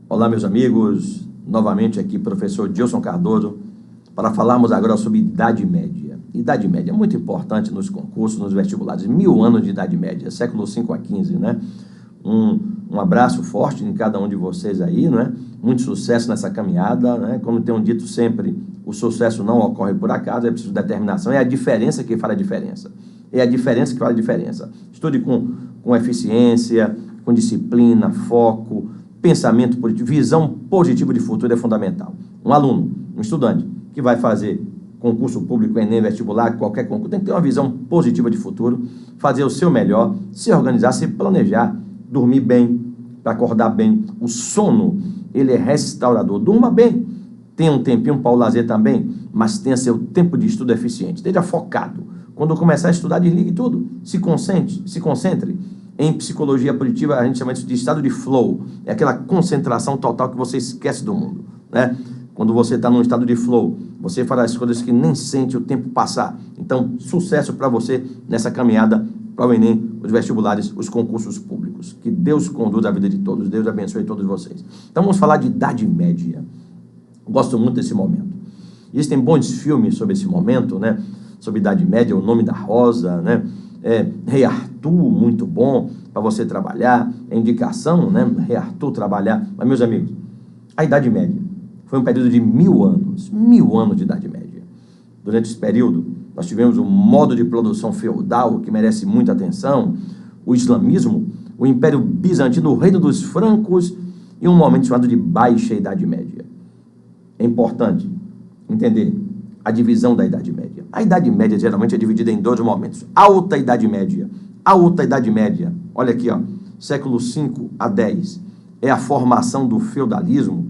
Olá, meus amigos, novamente aqui, professor Gilson Cardoso, para falarmos agora sobre Idade Média. Idade Média é muito importante nos concursos, nos vestibulares, 1000 anos de Idade Média, século 5 a 15, né? Um abraço forte em cada um de vocês aí, não é? Muito sucesso nessa caminhada, né? Como tenho dito sempre, o sucesso não ocorre por acaso, é preciso determinação, é a diferença que faz a diferença. É a diferença que faz a diferença. Estude com eficiência, com disciplina, foco, pensamento positivo, visão positiva de futuro é fundamental. Um aluno, um estudante que vai fazer concurso público, Enem, vestibular, qualquer concurso, tem que ter uma visão positiva de futuro, fazer o seu melhor, se organizar, se planejar, dormir bem, para acordar bem. O sono, ele é restaurador. Durma bem, tenha um tempinho para o lazer também, mas tenha seu tempo de estudo eficiente, esteja focado. Quando começar a estudar, desligue tudo, se concentre. Em psicologia positiva, a gente chama isso de estado de flow, é aquela concentração total que você esquece do mundo, né? Quando você está num estado de flow, você faz as coisas que nem sente o tempo passar. Então, sucesso para você nessa caminhada para o Enem, os vestibulares, os concursos públicos. Que Deus conduza a vida de todos, Deus abençoe todos vocês. Então, vamos falar de Idade Média. Gosto muito desse momento. Existem bons filmes sobre esse momento, né? Sobre Idade Média, O Nome da Rosa, né? Rei Arthur, muito bom para você trabalhar, é indicação, né? Rei Arthur trabalhar. Mas, meus amigos, a Idade Média foi um período de 1000 anos, 1000 anos de Idade Média. Durante esse período, nós tivemos o modo de produção feudal, que merece muita atenção, o islamismo, o Império Bizantino, o Reino dos Francos e um momento chamado de Baixa Idade Média. É importante entender a divisão da Idade Média. A Idade Média geralmente é dividida em dois momentos. Alta Idade Média. Alta Idade Média, olha aqui, ó, século 5 a 10, é a formação do feudalismo,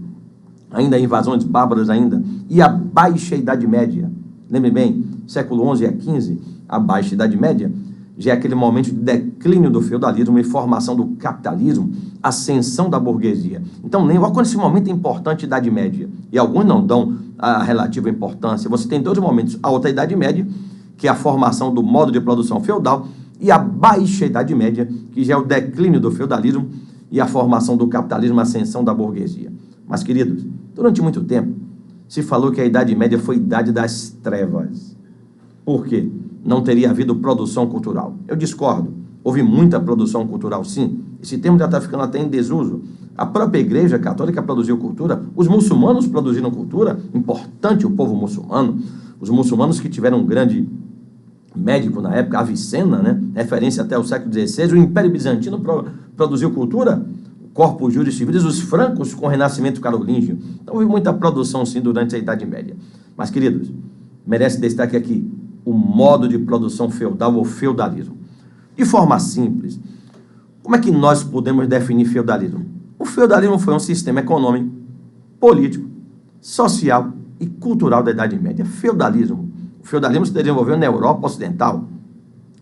ainda invasões bárbaras ainda, e a Baixa Idade Média. Lembre bem, século 11 a 15, a Baixa Idade Média já é aquele momento de declínio do feudalismo e formação do capitalismo, ascensão da burguesia. Então, olha quando esse momento é importante, Idade Média, e alguns não dão a relativa importância. Você tem dois momentos, a Alta Idade Média, que é a formação do modo de produção feudal, e a Baixa Idade Média, que já é o declínio do feudalismo e a formação do capitalismo, a ascensão da burguesia. Mas, queridos, durante muito tempo, se falou que a Idade Média foi a Idade das Trevas. Por quê? Não teria havido produção cultural. Eu discordo. Houve muita produção cultural, sim. Esse termo já está ficando até em desuso. A própria Igreja Católica produziu cultura, os muçulmanos produziram cultura, importante o povo muçulmano, os muçulmanos que tiveram um grande médico na época, Avicena, né? Referência até o século XVI, o Império Bizantino produziu cultura, Corpus Juris Civilis, os francos com o Renascimento carolíngio. Então houve muita produção, sim, durante a Idade Média. Mas, queridos, merece destaque aqui o modo de produção feudal ou feudalismo. De forma simples, como é que nós podemos definir feudalismo? O feudalismo foi um sistema econômico, político, social e cultural da Idade Média. Feudalismo. O feudalismo se desenvolveu na Europa Ocidental.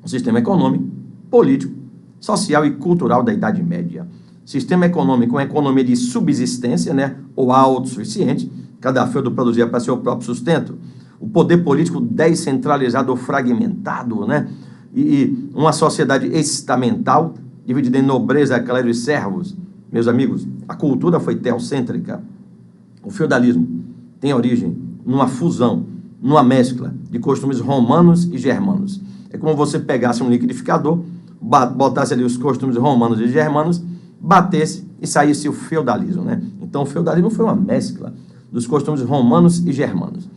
Um sistema econômico, político, social e cultural da Idade Média. Sistema econômico, uma economia de subsistência, né, ou autossuficiente. Cada feudo produzia para seu próprio sustento. O poder político descentralizado ou fragmentado, né? E uma sociedade estamental, dividida em nobreza, clero e servos. Meus amigos, a cultura foi teocêntrica. O feudalismo tem origem numa fusão, numa mescla de costumes romanos e germanos. É como você pegasse um liquidificador, botasse ali os costumes romanos e germanos, batesse e saísse o feudalismo, né? Então, o feudalismo foi uma mescla dos costumes romanos e germanos.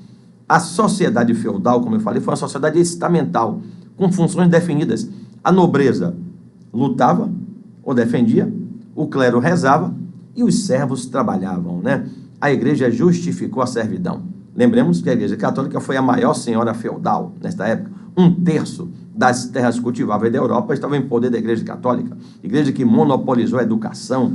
A sociedade feudal, como eu falei, foi uma sociedade estamental, com funções definidas. A nobreza lutava ou defendia, o clero rezava e os servos trabalhavam, né? A igreja justificou a servidão. Lembremos que a Igreja Católica foi a maior senhora feudal nesta época. 1/3 das terras cultiváveis da Europa estavam em poder da Igreja Católica. Igreja que monopolizou a educação.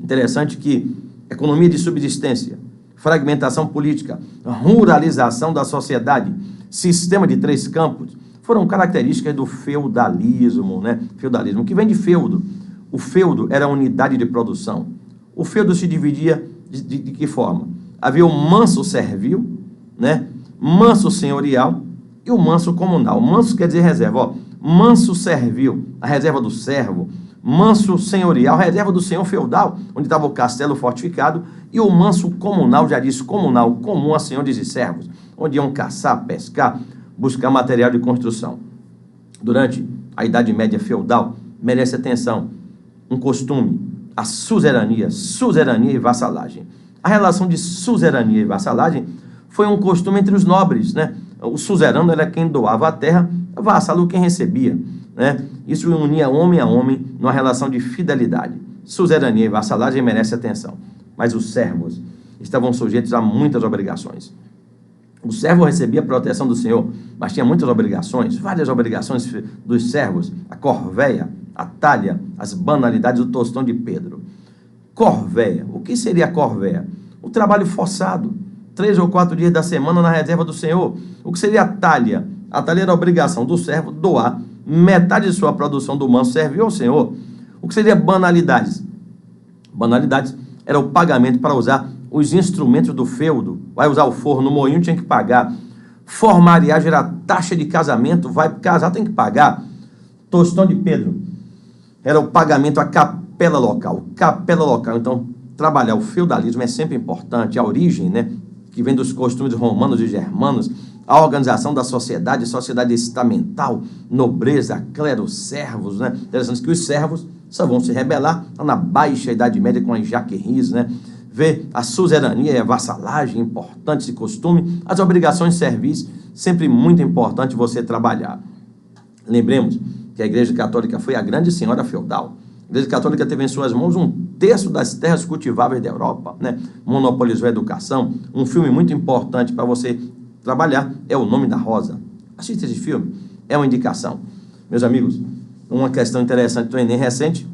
Interessante que economia de subsistência, fragmentação política, ruralização da sociedade, sistema de 3 campos, foram características do feudalismo, né? Feudalismo, que vem de feudo. O feudo era a unidade de produção. O feudo se dividia de que forma? Havia o manso servil, né? Manso senhorial e o manso comunal. Manso quer dizer reserva. Manso servil, a reserva do servo, manso senhorial, reserva do senhor feudal, onde estava o castelo fortificado, e o manso comunal, já diz comunal, comum a senhores e servos, onde iam caçar, pescar, buscar material de construção. Durante a Idade Média feudal, merece atenção um costume, a suzerania e vassalagem. A relação de suzerania e vassalagem foi um costume entre os nobres, né? O suzerano era quem doava a terra, o vassalo quem recebia, né? Isso unia homem a homem numa relação de fidelidade. Suzerania e vassalagem merece atenção. Mas os servos estavam sujeitos a muitas obrigações. O servo recebia a proteção do Senhor, mas tinha muitas obrigações, várias obrigações dos servos, a corvéia, a talha, as banalidades do tostão de Pedro. Corvéia, o que seria a corvéia? O trabalho forçado, 3 ou 4 dias da semana na reserva do Senhor. O que seria a talha? A talha era a obrigação do servo doar metade de sua produção do manso servir ao Senhor. O que seria banalidades? Banalidades era o pagamento para usar os instrumentos do feudo. Vai usar o forno, o moinho tinha que pagar. Formariagem era taxa de casamento, vai casar, tem que pagar. Tostão de Pedro era o pagamento à capela local. Capela local, então, trabalhar o feudalismo é sempre importante. A origem, né, que vem dos costumes romanos e germanos, a organização da sociedade, sociedade estamental, nobreza, clero, servos, né? Interessante que os servos só vão se rebelar na Baixa Idade Média com as jaquerris, né? Ver a suzerania e a vassalagem, importante esse costume, as obrigações de serviço, sempre muito importante você trabalhar. Lembremos que a Igreja Católica foi a grande senhora feudal. A Igreja Católica teve em suas mãos 1/3 das terras cultiváveis da Europa, né? Monopolizou a educação. Um filme muito importante para você trabalhar é O Nome da Rosa. Assista esse filme, é uma indicação. Meus amigos, uma questão interessante do Enem recente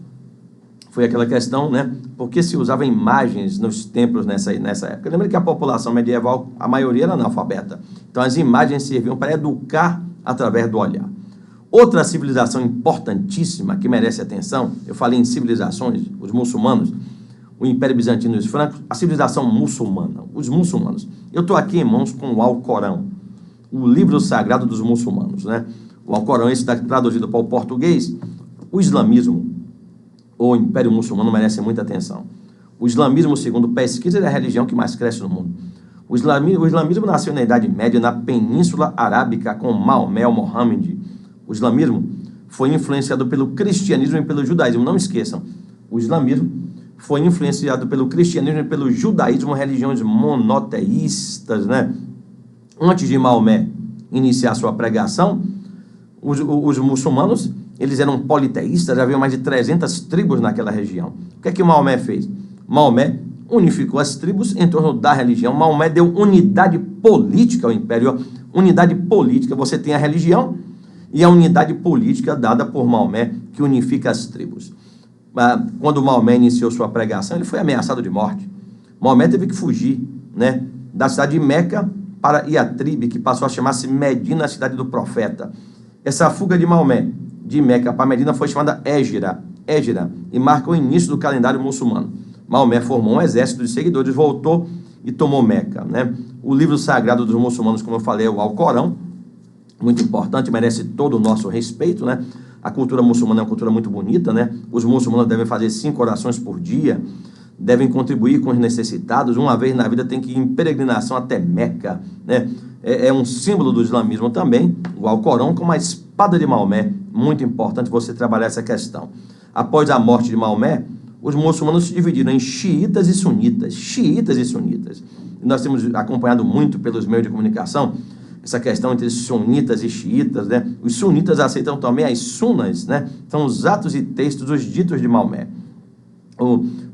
foi aquela questão, né? Por que se usava imagens nos templos nessa época? Lembra que a população medieval, a maioria era analfabeta. Então as imagens serviam para educar através do olhar. Outra civilização importantíssima que merece atenção, eu falei em civilizações, os muçulmanos, o Império Bizantino e os francos, a civilização muçulmana, os muçulmanos. Eu estou aqui, irmãos, com o Alcorão, o livro sagrado dos muçulmanos, né? O Alcorão, esse daqui traduzido para o português. O islamismo, ou Império Muçulmano, merece muita atenção. O islamismo, segundo pesquisa, é a religião que mais cresce no mundo. O islamismo nasceu na Idade Média, na Península Arábica, com Maomé, o Mohammed. O islamismo foi influenciado pelo cristianismo e pelo judaísmo. Não esqueçam, o islamismo foi influenciado pelo cristianismo e pelo judaísmo, religiões monoteístas, né? Antes de Maomé iniciar sua pregação, os muçulmanos, eles eram politeístas, já havia mais de 300 tribos naquela região. O que é que Maomé fez? Maomé unificou as tribos em torno da religião. Maomé deu unidade política ao império. Unidade política, você tem a religião e a unidade política dada por Maomé, que unifica as tribos. Quando Maomé iniciou sua pregação, ele foi ameaçado de morte. Maomé teve que fugir, né, da cidade de Meca para Iatribe, que passou a chamar-se Medina, a cidade do profeta. Essa fuga de Maomé, de Meca para Medina, foi chamada Égira, e marca o início do calendário muçulmano. Maomé formou um exército de seguidores, voltou e tomou Meca, né? O livro sagrado dos muçulmanos, como eu falei, é o Alcorão, muito importante, merece todo o nosso respeito, né? A cultura muçulmana é uma cultura muito bonita, né? Os muçulmanos devem fazer 5 orações por dia, devem contribuir com os necessitados, uma vez na vida tem que ir em peregrinação até Meca, né? É um símbolo do islamismo também, o Alcorão, como a espada de Maomé. Muito importante você trabalhar essa questão. Após a morte de Maomé, os muçulmanos se dividiram em xiitas e sunitas. E nós temos acompanhado muito pelos meios de comunicação essa questão entre sunitas e xiitas, né? Os sunitas aceitam também as sunas, né? São os atos e textos, os ditos de Maomé.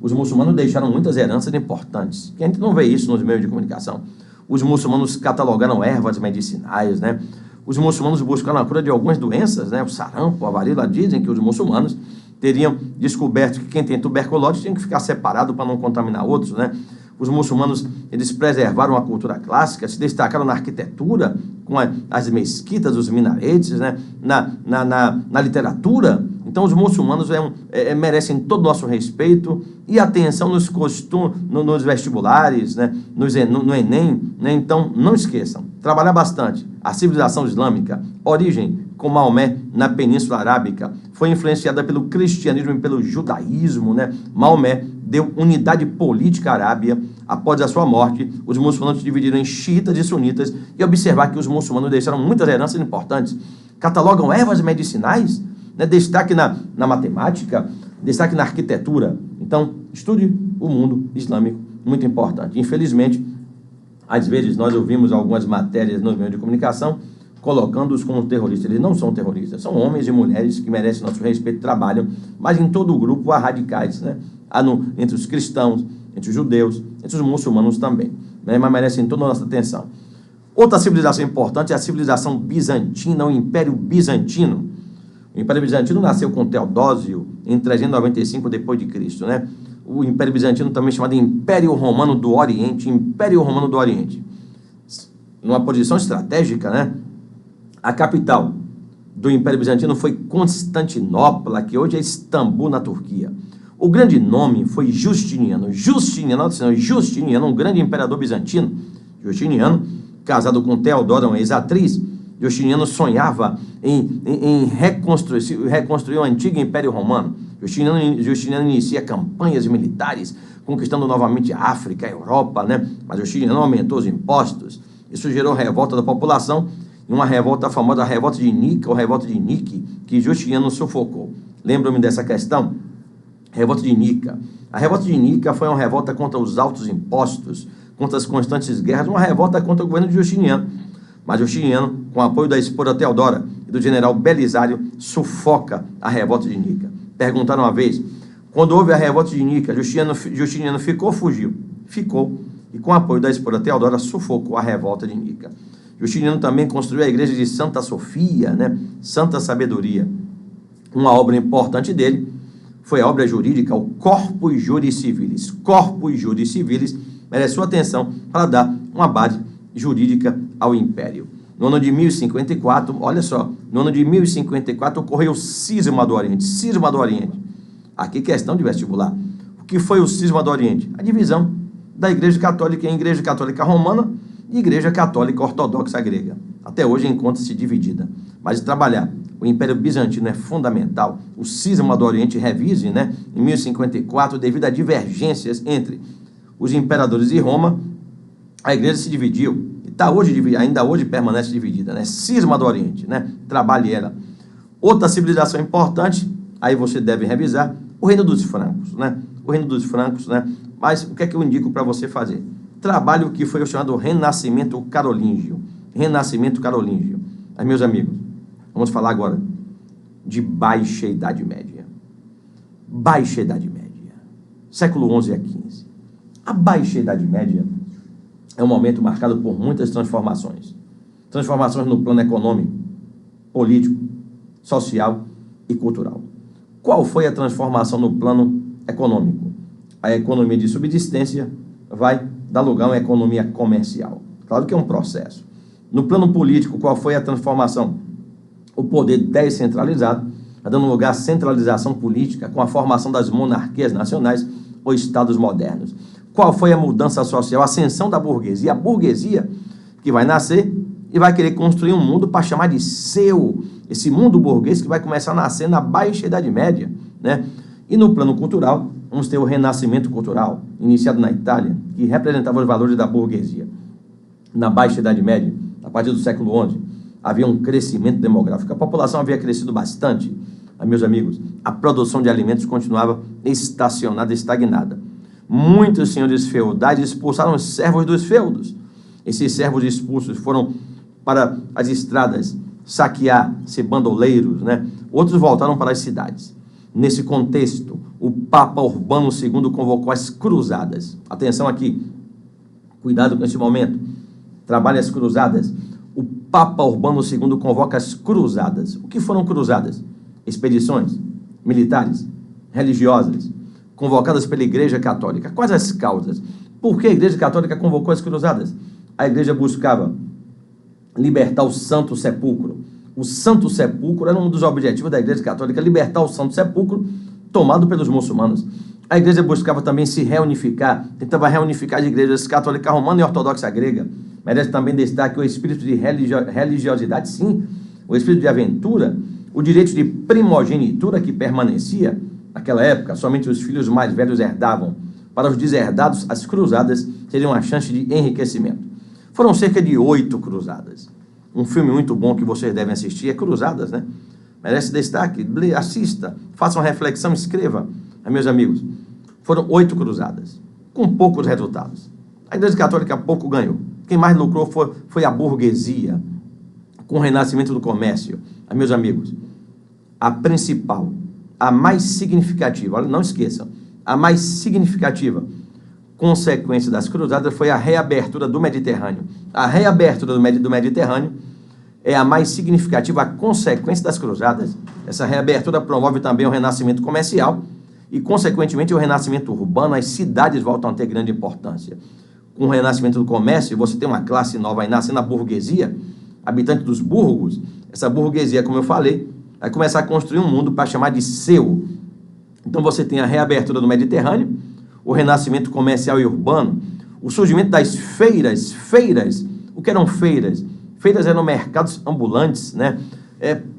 Os muçulmanos deixaram muitas heranças importantes, que a gente não vê isso nos meios de comunicação. Os muçulmanos catalogaram ervas medicinais, né? Os muçulmanos buscaram a cura de algumas doenças, né? O sarampo, a varíola. Dizem que os muçulmanos teriam descoberto que quem tem tuberculose tinha que ficar separado para não contaminar outros, né? Os muçulmanos, eles preservaram a cultura clássica, se destacaram na arquitetura, com as mesquitas, os minaretes, né? Na literatura. Então, os muçulmanos merecem todo o nosso respeito e atenção nos costumes, nos vestibulares, né? No Enem, né? Então, não esqueçam, trabalhar bastante. A civilização islâmica, origem, com Maomé na Península Arábica, foi influenciada pelo cristianismo e pelo judaísmo, né? Maomé deu unidade política à Arábia. Após a sua morte, os muçulmanos se dividiram em xiitas e sunitas, e observar que os muçulmanos deixaram muitas heranças importantes. Catalogam ervas medicinais, né? Destaque na matemática, destaque na arquitetura. Então, estude o mundo islâmico, muito importante. Infelizmente, às vezes nós ouvimos algumas matérias nos meios de comunicação colocando-os como terroristas. Eles não são terroristas, são homens e mulheres que merecem nosso respeito, trabalham, mas em todo o grupo há radicais, né? Entre os cristãos, entre os judeus, entre os muçulmanos também, né? Mas merecem toda a nossa atenção. Outra civilização importante é a civilização bizantina, o Império Bizantino. O Império Bizantino nasceu com Teodósio em 395 d.C., né? O Império Bizantino também chamado Império Romano do Oriente, Império Romano do Oriente. Numa posição estratégica, né? A capital do Império Bizantino foi Constantinopla, que hoje é Istambul, na Turquia. O grande nome foi Justiniano. Justiniano, um grande imperador bizantino. Justiniano, casado com Teodora, uma ex-atriz, Justiniano sonhava em reconstruir o antigo Império Romano. Justiniano inicia campanhas militares, conquistando novamente a África, a Europa, né? Mas Justiniano aumentou os impostos. Isso gerou revolta da população, e uma revolta famosa, a revolta de Nica, ou revolta de Nique, que Justiniano sufocou. Lembram-me dessa questão? Revolta de Nica. A revolta de Nica foi uma revolta contra os altos impostos, contra as constantes guerras, uma revolta contra o governo de Justiniano. Mas Justiniano, com o apoio da esposa Teodora e do general Belisário, sufoca a revolta de Nica. Perguntaram uma vez, quando houve a revolta de Nica, Justiniano ficou ou fugiu? Ficou. E com o apoio da esposa Teodora, sufocou a revolta de Nica. Justiniano também construiu a igreja de Santa Sofia, né? Santa Sabedoria. Uma obra importante dele foi a obra jurídica, o Corpus Juris Civilis. Corpus Juris Civilis merece sua atenção para dar uma base jurídica ao Império. No ano de 1054, olha só, no ano de 1054 ocorreu o Cisma do Oriente. Cisma do Oriente. Aqui questão de vestibular. O que foi o Cisma do Oriente? A divisão da Igreja Católica em Igreja Católica Romana e Igreja Católica Ortodoxa Grega. Até hoje encontra-se dividida. Mas trabalhar o Império Bizantino é fundamental. O Cisma do Oriente, revise, né? Em 1054, devido a divergências entre os imperadores de Roma, a igreja se dividiu. E ainda hoje permanece dividida, né? Cisma do Oriente, né? Trabalhe ela. Outra civilização importante, aí você deve revisar, o Reino dos Francos, né? O Reino dos Francos, né? Mas o que é que eu indico para você fazer? Trabalhe o que foi o chamado Renascimento Carolíngio. Renascimento Carolíngio. Aí, meus amigos, vamos falar agora de Baixa Idade Média. Baixa Idade Média. Século XI a XV. A Baixa Idade Média é um momento marcado por muitas transformações. Transformações no plano econômico, político, social e cultural. Qual foi a transformação no plano econômico? A economia de subsistência vai dar lugar a uma economia comercial. Claro que é um processo. No plano político, qual foi a transformação? O poder descentralizado, dando lugar à centralização política com a formação das monarquias nacionais ou estados modernos. Qual foi a mudança social? A ascensão da burguesia. A burguesia que vai nascer e vai querer construir um mundo para chamar de seu. Esse mundo burguês que vai começar a nascer na Baixa Idade Média, né? E no plano cultural, vamos ter o Renascimento Cultural, iniciado na Itália, que representava os valores da burguesia. Na Baixa Idade Média, a partir do século XI, havia um crescimento demográfico. A população havia crescido bastante. Meus amigos, a produção de alimentos continuava estacionada, estagnada. Muitos senhores feudais expulsaram os servos dos feudos. Esses servos expulsos foram para as estradas saquear, ser bandoleiros, né? Outros voltaram para as cidades. Nesse contexto, o Papa Urbano II convocou as cruzadas. Atenção aqui, cuidado com esse momento. Trabalhe as cruzadas. O Papa Urbano II convoca as cruzadas. O que foram cruzadas? Expedições militares, religiosas, convocadas pela Igreja Católica. Quais as causas? Por que a Igreja Católica convocou as cruzadas? A Igreja buscava libertar o Santo Sepulcro. O Santo Sepulcro era um dos objetivos da Igreja Católica, libertar o Santo Sepulcro tomado pelos muçulmanos. A Igreja buscava também se reunificar, tentava reunificar as igrejas católica romana e ortodoxa grega. Merece também destaque o espírito de religiosidade, sim. o espírito de aventura, o direito de primogenitura que permanecia. Naquela época, somente os filhos mais velhos herdavam. Para os desherdados, as cruzadas seriam a chance de enriquecimento. Foram cerca de 8 cruzadas. Um filme muito bom que vocês devem assistir é Cruzadas, né? Merece destaque, assista, faça uma reflexão, escreva. Meus amigos, foram 8 cruzadas, com poucos resultados. A Igreja Católica pouco ganhou. Quem mais lucrou foi a burguesia, com o renascimento do comércio. Meus amigos, a principal, a mais significativa, olha, não esqueçam, a mais significativa consequência das cruzadas foi a reabertura do Mediterrâneo. A reabertura do Mediterrâneo é a mais significativa, a consequência das cruzadas. Essa reabertura promove também o renascimento comercial e, consequentemente, o renascimento urbano. As cidades voltam a ter grande importância. Com o renascimento do comércio, você tem uma classe nova aí nascendo, a burguesia, habitante dos burgos. Essa burguesia, como eu falei, vai começar a construir um mundo para chamar de seu. Então você tem a reabertura do Mediterrâneo, o renascimento comercial e urbano, o surgimento das feiras. O que eram feiras? Feiras eram mercados ambulantes, né?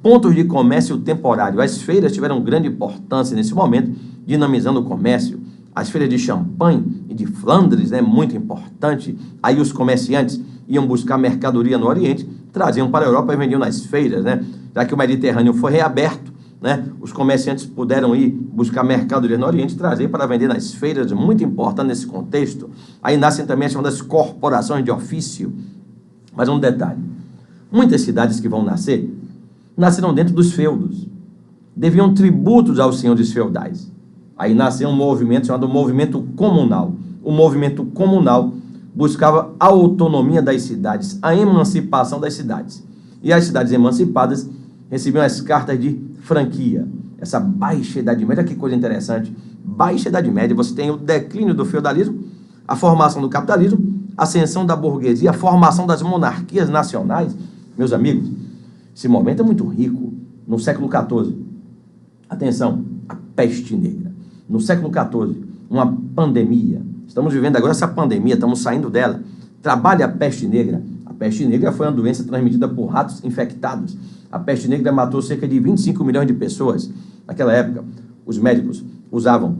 Pontos de comércio temporário. As feiras tiveram grande importância nesse momento, dinamizando o comércio. As feiras de Champagne e de Flandres, né, muito importante. Aí os comerciantes iam buscar mercadoria no Oriente, traziam para a Europa e vendiam nas feiras, né? Já que o Mediterrâneo foi reaberto, né, os comerciantes puderam ir buscar mercadoria no Oriente e trazer para vender nas feiras, muito importante nesse contexto. Aí nascem também as chamadas corporações de ofício. Mas um detalhe, muitas cidades que vão nascer, nasceram dentro dos feudos, deviam tributos aos senhores feudais. Aí nasceu um movimento chamado movimento comunal. O movimento comunal buscava a autonomia das cidades, a emancipação das cidades. E as cidades emancipadas recebiam as cartas de franquia. Essa baixa Idade Média, que coisa interessante. Baixa Idade Média, você tem o declínio do feudalismo, a formação do capitalismo, a ascensão da burguesia, a formação das monarquias nacionais. Meus amigos, esse momento é muito rico. No século XIV, atenção, a peste negra. No século XIV, uma pandemia. Estamos vivendo agora essa pandemia, estamos saindo dela. Trabalha a peste negra. A peste negra foi uma doença transmitida por ratos infectados. A peste negra matou cerca de 25 milhões de pessoas. Naquela época, os médicos usavam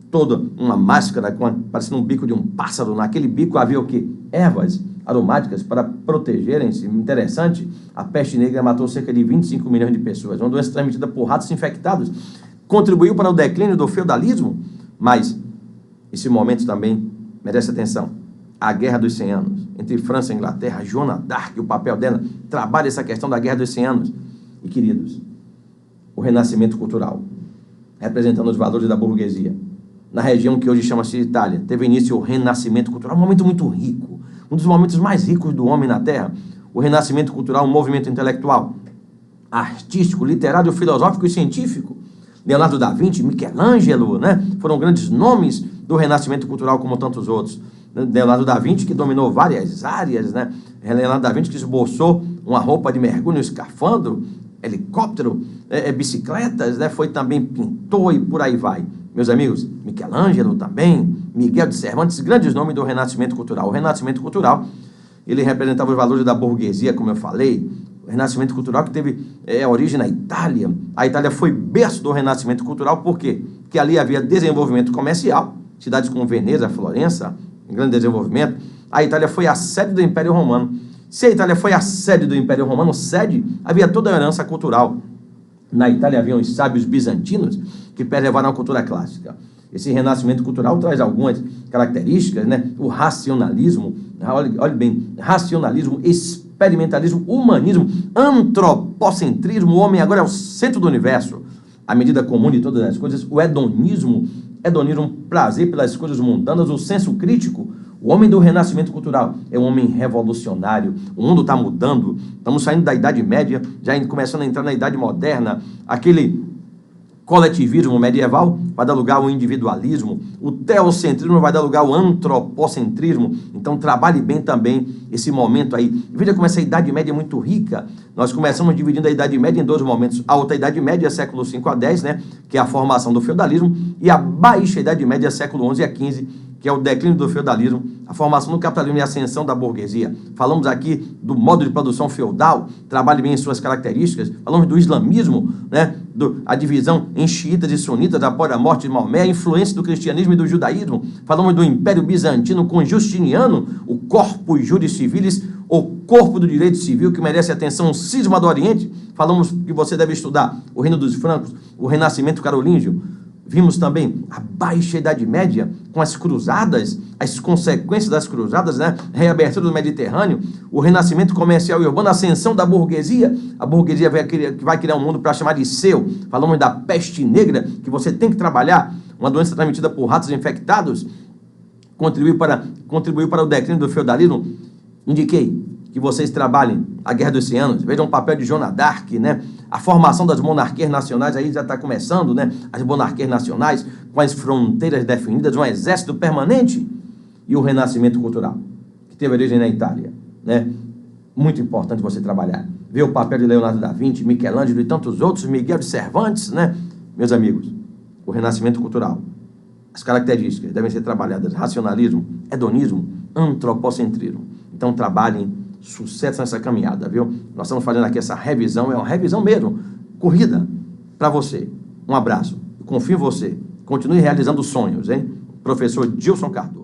toda uma máscara parecendo um bico de um pássaro. Naquele bico havia o quê? Ervas aromáticas para protegerem-se. Interessante, a peste negra matou cerca de 25 milhões de pessoas. Uma doença transmitida por ratos infectados. Contribuiu para o declínio do feudalismo, mas esse momento também merece atenção. A Guerra dos 100 Anos, entre França e Inglaterra, Joana d'Arc, o papel dela, trabalha essa questão da Guerra dos 100 Anos. E, queridos, o renascimento cultural, representando os valores da burguesia, na região que hoje chama-se Itália, teve início o renascimento cultural, um momento muito rico, um dos momentos mais ricos do homem na Terra. O renascimento cultural, um movimento intelectual, artístico, literário, filosófico e científico. Leonardo da Vinci, Michelangelo, né? Foram grandes nomes do renascimento cultural, como tantos outros. Leonardo da Vinci, que dominou várias áreas, né? Leonardo da Vinci, que esboçou uma roupa de mergulho, um escafandro, helicóptero, bicicletas, né? Foi também pintor e por aí vai. Meus amigos, Michelangelo também, Miguel de Cervantes, grandes nomes do renascimento cultural. O renascimento cultural, ele representava os valores da burguesia, como eu falei. O renascimento cultural que teve origem na Itália. A Itália foi berço do renascimento cultural, por quê? Porque ali havia desenvolvimento comercial, cidades como Veneza, Florença, em grande desenvolvimento. A Itália foi a sede do Império Romano. Se a Itália foi a sede do Império Romano, havia toda a herança cultural. Na Itália haviam os sábios bizantinos que preservaram a cultura clássica. Esse renascimento cultural traz algumas características, né? O racionalismo, olhe bem, racionalismo, experimentalismo, humanismo, antropocentrismo, o homem agora é o centro do universo, a medida comum de todas as coisas, o hedonismo, prazer pelas coisas mundanas, o senso crítico. O homem do renascimento cultural é um homem revolucionário. O mundo está mudando, estamos saindo da Idade Média, já começando a entrar na Idade Moderna. Aquele coletivismo medieval vai dar lugar ao individualismo, o teocentrismo vai dar lugar ao antropocentrismo. Então trabalhe bem também esse momento aí. Veja como essa Idade Média é muito rica. Nós começamos dividindo a Idade Média em 2 momentos. A Alta Idade Média, século V a X, né, que é a formação do feudalismo, e a Baixa Idade Média, século XI a XV, que é o declínio do feudalismo, a formação do capitalismo e a ascensão da burguesia. Falamos aqui do modo de produção feudal, trabalhe bem em suas características. Falamos do islamismo, né? A divisão em xiitas e sunitas após a morte de Maomé, a influência do cristianismo e do judaísmo. Falamos do Império Bizantino com Justiniano, o Corpus Juris Civilis, o corpo do direito civil que merece atenção, o cisma do Oriente. Falamos que você deve estudar o Reino dos Francos, o Renascimento Carolíngio. Vimos também a Baixa Idade Média, com as cruzadas, as consequências das cruzadas, né? Reabertura do Mediterrâneo, o renascimento comercial e urbano, a ascensão da burguesia. A burguesia vai criar um mundo para chamar de seu. Falamos da peste negra, que você tem que trabalhar, uma doença transmitida por ratos infectados, contribuiu para o declínio do feudalismo. Indiquei que vocês trabalhem a Guerra dos 100 Anos, vejam o papel de Joana d'Arc, né? A formação das monarquias nacionais, aí já está começando, né? As monarquias nacionais, com as fronteiras definidas, um exército permanente, e o renascimento cultural, que teve origem na Itália, né? Muito importante você trabalhar. Ver o papel de Leonardo da Vinci, Michelangelo e tantos outros, Miguel de Cervantes, né? Meus amigos, o renascimento cultural, as características devem ser trabalhadas: racionalismo, hedonismo, antropocentrismo. Então trabalhem, sucesso nessa caminhada, viu? Nós estamos fazendo aqui essa revisão, é uma revisão mesmo, corrida para você. Um abraço, confio em você, continue realizando sonhos, hein? Professor Gilson Cardoso.